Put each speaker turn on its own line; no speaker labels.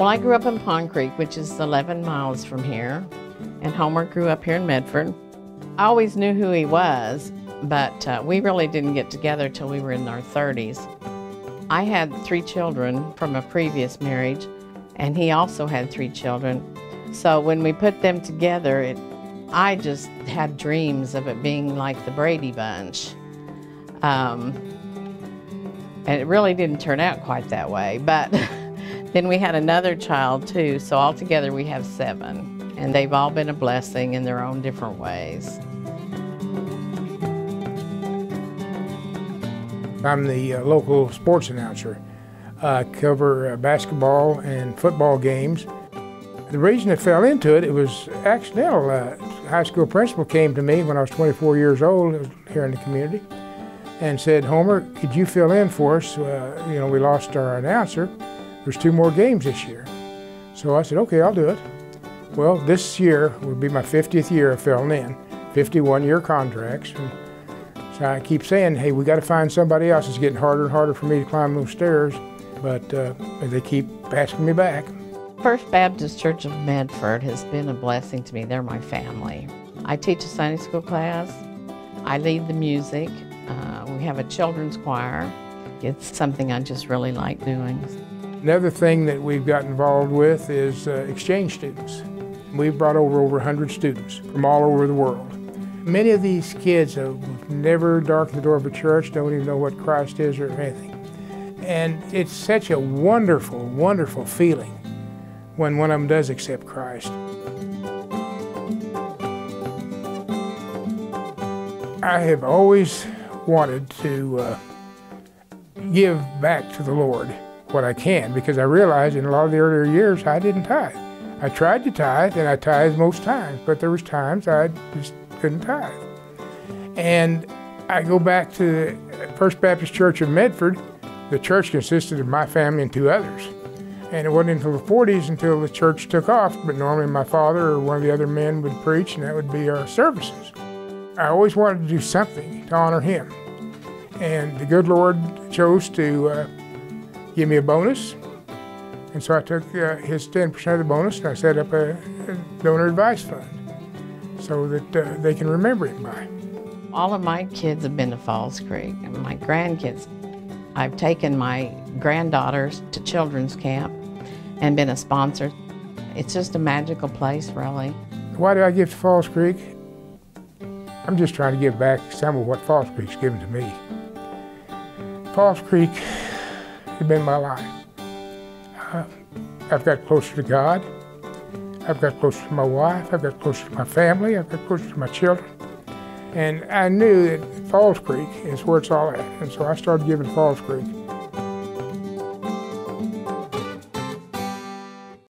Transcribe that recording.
Well, I grew up in Pond Creek, which is 11 miles from here, and Homer grew up here in Medford. I always knew who he was, but we really didn't get together till we were in our 30s. I had 3 children from a previous marriage, and he also had 3 children. So when we put them together, I just had dreams of it being like the Brady Bunch. And it really didn't turn out quite that way, but then we had another child too, so altogether we have 7, and they've all been a blessing in their own different ways.
I'm the local sports announcer. I cover basketball and football games. The reason I fell into it, it was accidental. A high school principal came to me when I was 24 years old here in the community and said, "Homer, could you fill in for us? We lost our announcer. There's 2 more games this year." So I said, "Okay, I'll do it." Well, this year will be my 50th year of filling in, 51-year contracts. And so I keep saying, hey, we got to find somebody else. It's getting harder and harder for me to climb those stairs, but they keep asking me back.
First Baptist Church of Medford has been a blessing to me. They're my family. I teach a Sunday school class. I lead the music. We have a children's choir. It's something I just really like doing.
Another thing that we've got involved with is exchange students. We've brought over 100 students from all over the world. Many of these kids have never darkened the door of a church, don't even know what Christ is or anything. And it's such a wonderful, wonderful feeling when one of them does accept Christ. I have always wanted to give back to the Lord what I can, because I realized in a lot of the earlier years I didn't tithe. I tried to tithe, and I tithed most times, but there was times I just couldn't tithe. And I go back to the First Baptist Church of Medford. The church consisted of my family and 2 others. And it wasn't until the 40s until the church took off, but normally my father or one of the other men would preach, and that would be our services. I always wanted to do something to honor him. And the good Lord chose to give me a bonus. And so I took his 10% of the bonus and I set up a donor advice fund so that they can remember him by.
All of my kids have been to Falls Creek, and my grandkids. I've taken my granddaughters to children's camp and been a sponsor. It's just a magical place, really.
Why do I give to Falls Creek? I'm just trying to give back some of what Falls Creek's given to me. Falls Creek has been my life. I've got closer to God. I've got closer to my wife. I've got closer to my family. I've got closer to my children. And I knew that Falls Creek is where it's all at. And so I started giving to Falls Creek.